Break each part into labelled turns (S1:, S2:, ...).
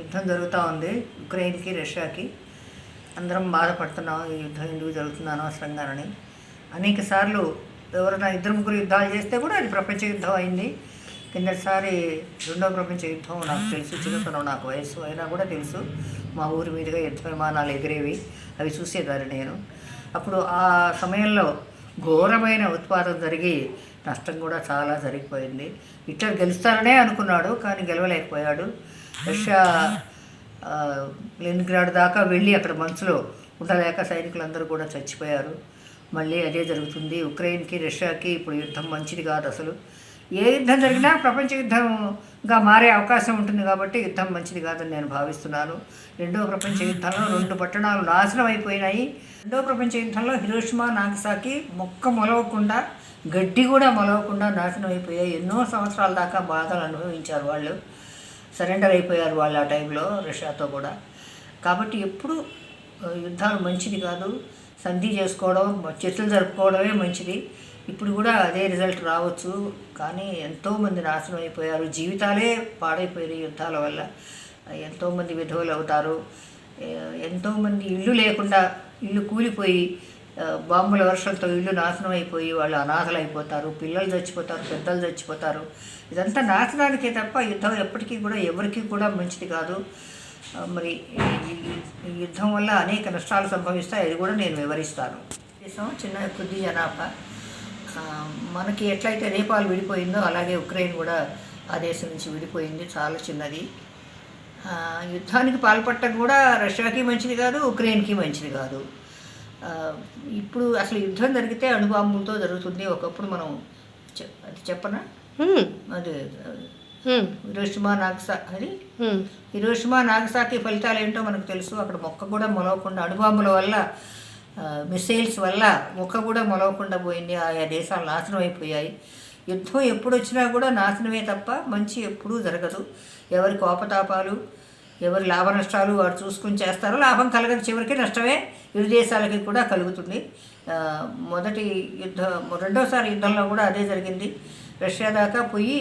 S1: యుద్ధం జరుగుతూ ఉంది ఉక్రెయిన్కి రష్యాకి. అందరం బాధపడుతున్నాం ఈ యుద్ధం ఎందుకు జరుగుతుంది అనవసరంగానని. అనేక సార్లు ఎవరైనా ఇద్దరు ముగ్గురు యుద్ధాలు చేస్తే కూడా అది ప్రపంచ యుద్ధం అయింది. కిందటిసారి రెండవ ప్రపంచ యుద్ధం నాకు తెలుసు, చిన్నతనం నాకు వయసు అయినా కూడా తెలుసు. మా ఊరి మీదుగా యుద్ధ విమానాలు ఎగిరేవి, అవి చూసేదాన్ని నేను. అప్పుడు ఆ సమయంలో ఘోరమైన ఉత్పాదన జరిగి నష్టం కూడా చాలా జరిగిపోయింది. హిట్లర్ గెలుస్తారనే అనుకున్నాడు, కానీ గెలవలేకపోయాడు. రష్యా లెనిన్గ్రాడ్ దాకా వెళ్ళి అక్కడ మంచులో ఉండలేక సైనికులందరూ కూడా చచ్చిపోయారు. మళ్ళీ అదే జరుగుతుంది ఉక్రెయిన్కి రష్యాకి. ఇప్పుడు యుద్ధం మంచిది కాదు అసలు. ఏ యుద్ధం జరిగినా ప్రపంచ యుద్ధంగా మారే అవకాశం ఉంటుంది కాబట్టి యుద్ధం మంచిది కాదని నేను భావిస్తున్నాను. రెండవ ప్రపంచ యుద్ధంలో 2 పట్టణాలు నాశనం అయిపోయినాయి. రెండవ ప్రపంచ యుద్ధంలో హిరోషిమా నాగసాకి మొక్క మొలవకుండా, గడ్డి కూడా మొలవకుండా నాశనం అయిపోయాయి. ఎన్నో సంవత్సరాల దాకా బాధలు అనుభవించారు వాళ్ళు. సరెండర్ అయిపోయారు వాళ్ళు ఆ టైంలో రష్యాతో కూడా. కాబట్టి ఎప్పుడు యుద్ధాలు మంచిది కాదు. సంధి చేసుకోవడం, చర్చలు జరుపుకోవడమే మంచిది. ఇప్పుడు కూడా అదే రిజల్ట్ రావచ్చు, కానీ ఎంతోమంది నాశనం అయిపోయారు. జీవితాలే పాడైపోయాయి యుద్ధాల వల్ల. ఎంతోమంది విధవులు అవుతారు. ఎంతోమంది ఇల్లు లేకుండా, ఇల్లు కూలిపోయి బాంబుల వర్షంతో ఇల్లు నాశనం అయిపోయి వాళ్ళు అనాథలు అయిపోతారు. పిల్లలు చచ్చిపోతారు, పెద్దలు చచ్చిపోతారు. ఇదంతా నాశనానికే తప్ప యుద్ధం ఎప్పటికీ కూడా ఎవరికి కూడా మంచిది కాదు. మరి ఈ యుద్ధం వల్ల అనేక నష్టాలు సంభవిస్తాయి, అది కూడా నేను వివరిస్తాను. దేశం చిన్న కొద్ది జనాభా. మనకి ఎట్లయితే నేపాల్ విడిపోయిందో అలాగే ఉక్రెయిన్ కూడా ఆ దేశం నుంచి విడిపోయింది, చాలా చిన్నది. యుద్ధానికి పాల్పడటం కూడా రష్యాకి మంచిది కాదు, ఉక్రెయిన్కి మంచిది కాదు. ఇప్పుడు అసలు యుద్ధం జరిగితే అణుబాంబులతో జరుగుతుంది. ఒకప్పుడు మనం అది చెప్పనా, అది హిరోషిమా నాగసాకి ఫలితాలు ఏంటో మనకు తెలుసు. అక్కడ మొక్క కూడా మొలవకుండా, అణుబాంబుల వల్ల, మిసైల్స్ వల్ల మొక్క కూడా మొలవకుండా పోయింది. ఆయా దేశాలు నాశనం అయిపోయాయి. యుద్ధం ఎప్పుడు వచ్చినా కూడా నాశనమే తప్ప మంచి ఎప్పుడూ జరగదు. ఎవరి కోపతాపాలు, ఎవరి లాభ నష్టాలు వాడు చూసుకుని చేస్తారో. లాభం కలగదు, చివరికి నష్టమే ఇరు దేశాలకి కూడా కలుగుతుంది. రెండోసారి యుద్ధంలో కూడా అదే జరిగింది. రష్యా దాకా పోయి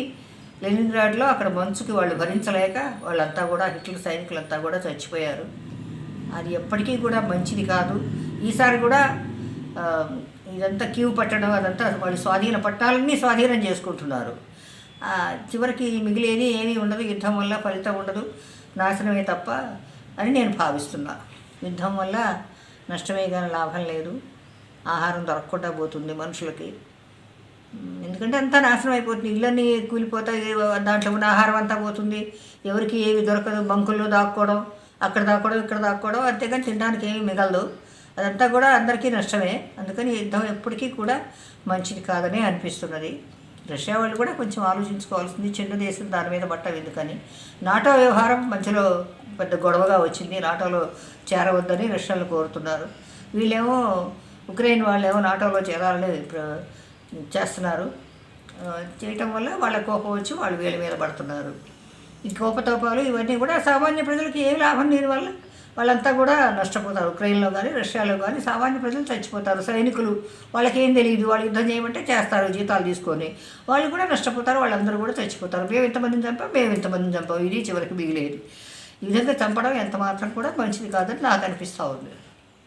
S1: లెనిన్గ్రాడ్లో అక్కడ మంచుకి వాళ్ళు భరించలేక వాళ్ళంతా కూడా, హిట్లర్ సైనికులంతా కూడా చచ్చిపోయారు. అది ఎప్పటికీ కూడా మంచిది కాదు. ఈసారి కూడా ఇదంతా క్యూ పట్టడం, అదంతా వాళ్ళు పట్టాలన్నీ స్వాధీనం చేసుకుంటున్నారు. చివరికి మిగిలేది ఏమీ ఉండదు. యుద్ధం వల్ల ఫలితం ఉండదు, నాశనమే తప్ప అని నేను భావిస్తున్నా. యుద్ధం వల్ల నష్టమే కానీ లాభం లేదు. ఆహారం దొరకకుండా పోతుంది మనుషులకి. ఎందుకంటే అంతా నాశనం అయిపోతుంది. ఇళ్ళన్నీ కూలిపోతాయి, దాంట్లో ఉన్న ఆహారం అంతా పోతుంది. ఎవరికి ఏమి దొరకదు. బంకుల్లో దాక్కోవడం, అక్కడ దాక్కోవడం, ఇక్కడ దాక్కోవడం, అంతేగాని తినడానికి ఏమీ మిగలదు. అదంతా కూడా అందరికీ నష్టమే. అందుకని యుద్ధం ఎప్పటికీ కూడా మంచిది కాదని అనిపిస్తున్నది. రష్యా వాళ్ళు కూడా కొంచెం ఆలోచించుకోవాల్సింది. చిన్న దేశం, దాని మీద పట్టం ఎందుకని. నాటో వ్యవహారం మధ్యలో పెద్ద గొడవగా వచ్చింది. నాటోలో చేరవద్దని రష్యాలు కోరుతున్నారు. వీళ్ళేమో ఉక్రెయిన్ వాళ్ళేమో నాటోలో చేరాలని చేస్తున్నారు. చేయటం వల్ల వాళ్ళ కోపం వచ్చి వాళ్ళు వీళ్ళ మీద పడుతున్నారు. ఈ కోపతోపాలు ఇవన్నీ కూడా సామాన్య ప్రజలకు ఏం లాభం దీనివల్ల. వాళ్ళంతా కూడా నష్టపోతారు. ఉక్రెయిన్లో కానీ రష్యాలో కానీ సామాన్య ప్రజలు చచ్చిపోతారు. సైనికులు వాళ్ళకేం తెలియదు, వాళ్ళు యుద్ధం చేయమంటే చేస్తారు జీతాలు తీసుకొని. వాళ్ళు కూడా నష్టపోతారు, వాళ్ళందరూ కూడా చచ్చిపోతారు. మేము ఇంతమందిని చంపాం, ఇది చివరికి మిగిలేది. ఈ విధంగా చంపడం ఎంత మాత్రం కూడా మంచిది కాదని నాకు అనిపిస్తూ ఉంది.